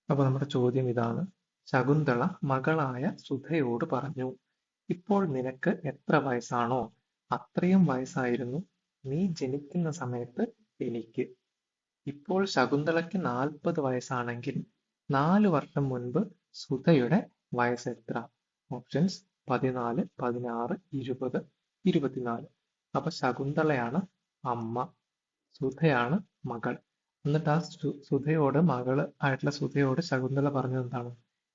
അപ്പൊ നമ്മുടെ ചോദ്യം ഇതാണ്. ശകുന്തള മകളായ സുധയോട് പറഞ്ഞു, ഇപ്പോൾ നിനക്ക് എത്ര വയസ്സാണോ അത്രയും വയസ്സായിരുന്നു നീ ജനിക്കുന്ന സമയത്ത് എനിക്ക്. ഇപ്പോൾ ശകുന്തളയ്ക്ക് 40 വയസ്സാണെങ്കിൽ 4 വർഷം മുൻപ് സുധയുടെ വയസ്സ് എത്ര? ഓപ്ഷൻസ് 14, 16, 20, 24. അപ്പൊ ശകുന്തളയാണ് അമ്മ, സുധയാണ് മകൾ. എന്നിട്ട് ആ സുധയോട്, മകള് ആയിട്ടുള്ള സുധയോട് ശകുന്തള പറഞ്ഞത് എന്താണ്?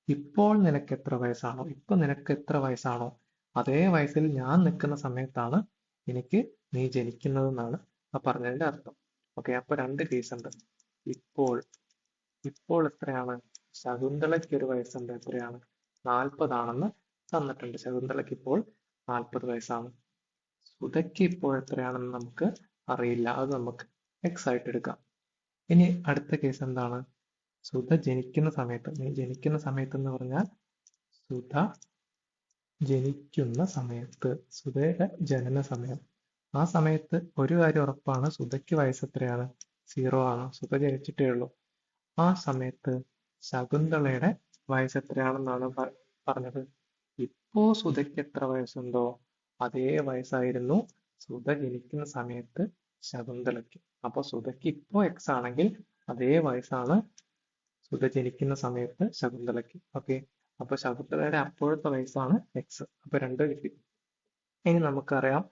ഇപ്പോൾ നിനക്ക് എത്ര വയസ്സാണോ, ഇപ്പൊ നിനക്ക് എത്ര വയസ്സാണോ അതേ വയസ്സിൽ ഞാൻ നിൽക്കുന്ന സമയത്താണ് എനിക്ക് നീ ജനിക്കുന്നതെന്നാണ് ആ പറഞ്ഞതിന്റെ അർത്ഥം. ഓക്കെ, അപ്പൊ രണ്ട് കേസ് ഉണ്ട്. ഇപ്പോൾ ഇപ്പോൾ എത്രയാണ്? ശകുന്തളയ്ക്ക് ഒരു വയസ്സുണ്ട്, എത്രയാണ്? 40 ആണെന്ന് തന്നിട്ടുണ്ട്. ശകുന്തളയ്ക്ക് ഇപ്പോൾ 40 വയസ്സാണ്. സുധയ്ക്ക് ഇപ്പോൾ എത്രയാണെന്ന് നമുക്ക് അറിയില്ല, അത് നമുക്ക് എക്സ് ആയിട്ട് എടുക്കാം. ഇനി അടുത്ത കേസ് എന്താണ്? സുധ ജനിക്കുന്ന സമയത്ത്, നീ ജനിക്കുന്ന സമയത്ത് എന്ന് പറഞ്ഞാൽ സുധ ജനിക്കുന്ന സമയത്ത്, സുധയുടെ ജനന സമയം. ആ സമയത്ത് ഒരു കാര്യം ഉറപ്പാണ്, സുധയ്ക്ക് വയസ്സ് എത്രയാണ്? 0 ആണ്. സുധ ജനിച്ചിട്ടേ ഉള്ളൂ. ആ സമയത്ത് ശകുന്തളയുടെ വയസ്സ് എത്രയാണെന്നാണ് പറഞ്ഞത്? ഇപ്പോ സുധയ്ക്ക് എത്ര വയസ്സുണ്ടോ അതേ വയസ്സായിരുന്നു സുധ ജനിക്കുന്ന സമയത്ത് ശകുന്തളയ്ക്ക്. അപ്പൊ സുധയ്ക്ക് ഇപ്പോ എക്സ് ആണെങ്കിൽ അതേ വയസ്സാണ് സുധ ജനിക്കുന്ന സമയത്ത് ശകുന്തളയ്ക്ക്. ഓക്കെ, അപ്പൊ ശകുന്തളയുടെ അപ്പോഴത്തെ വയസ്സാണ് എക്സ്. അപ്പൊ രണ്ട് കിട്ടി. ഇനി നമുക്കറിയാം,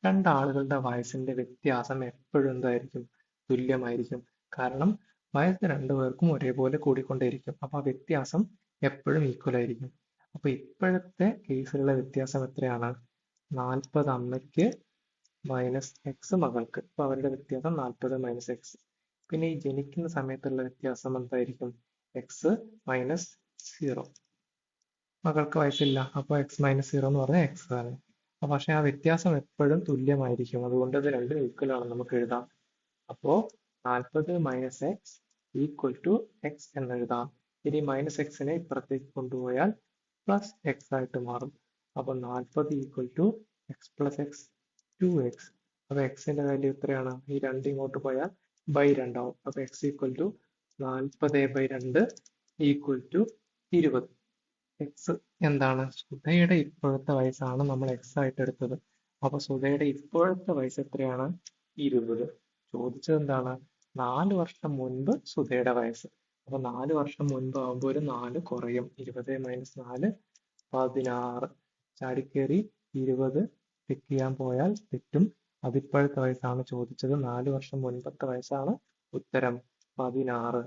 രണ്ടാളുകളുടെ വയസ്സിന്റെ വ്യത്യാസം എപ്പോഴും എന്തായിരിക്കും? തുല്യമായിരിക്കും. കാരണം വയസ്സ് രണ്ടുപേർക്കും ഒരേപോലെ കൂടിക്കൊണ്ടേയിരിക്കും. അപ്പൊ ആ വ്യത്യാസം എപ്പോഴും ഈക്വൽ ആയിരിക്കും. അപ്പൊ ഇപ്പോഴത്തെ കേസിലുള്ള വ്യത്യാസം എത്രയാണ്? 40 അമ്മയ്ക്ക് മൈനസ് എക്സ് മകൾക്ക്. അപ്പൊ അവരുടെ വ്യത്യാസം 40 മൈനസ് എക്സ്. പിന്നെ ഈ ജനിക്കുന്ന സമയത്തുള്ള വ്യത്യാസം എന്തായിരിക്കും? X minus 0. മകൾക്ക് വയസ്സില്ല, അപ്പൊ എക്സ് മൈനസ് 0 എന്ന് പറഞ്ഞാൽ എക്സ് ആണ്. പക്ഷെ ആ വ്യത്യാസം എപ്പോഴും തുല്യമായിരിക്കും. അതുകൊണ്ട് ഇത് രണ്ടും ഈക്വൽ ആണ് നമുക്ക് എഴുതാം. അപ്പോ 40 minus X equal to X എന്ന് എഴുതാം. ഇനി മൈനസ് എക്സിനെ ഇപ്പുറത്തേക്ക് കൊണ്ടുപോയാൽ പ്ലസ് എക്സ് ആയിട്ട് മാറും. അപ്പൊ 40 equal to X plus X 2x. അപ്പൊ എക്സിന്റെ വാല്യൂ എത്രയാണ്? ഈ 2 ഇങ്ങോട്ട് പോയാൽ ബൈ 2 ആവും. അപ്പൊ X equal to 40/2 equal to 20. X എന്താണ്? സുധയുടെ ഇപ്പോഴത്തെ വയസ്സാണ് നമ്മൾ എക്സ് ആയിട്ട് എടുത്തത്. അപ്പൊ സുധയുടെ ഇപ്പോഴത്തെ വയസ്സ് എത്രയാണ്? 20. ചോദിച്ചത് എന്താണ്? 4 വർഷം മുൻപ് സുധയുടെ വയസ്സ്. അപ്പൊ 4 വർഷം മുൻപ് ആകുമ്പോൾ ഒരു 4 കുറയും. 20 മൈനസ് 4 16. ചാടിക്കേറി 20 പിക്ക് ചെയ്യാൻ പോയാൽ തെറ്റും. അതിപ്പോഴത്തെ വയസ്സാണ് ചോദിച്ചത്. 4 വർഷം മുൻപത്തെ വയസ്സാണ് ഉത്തരം 16.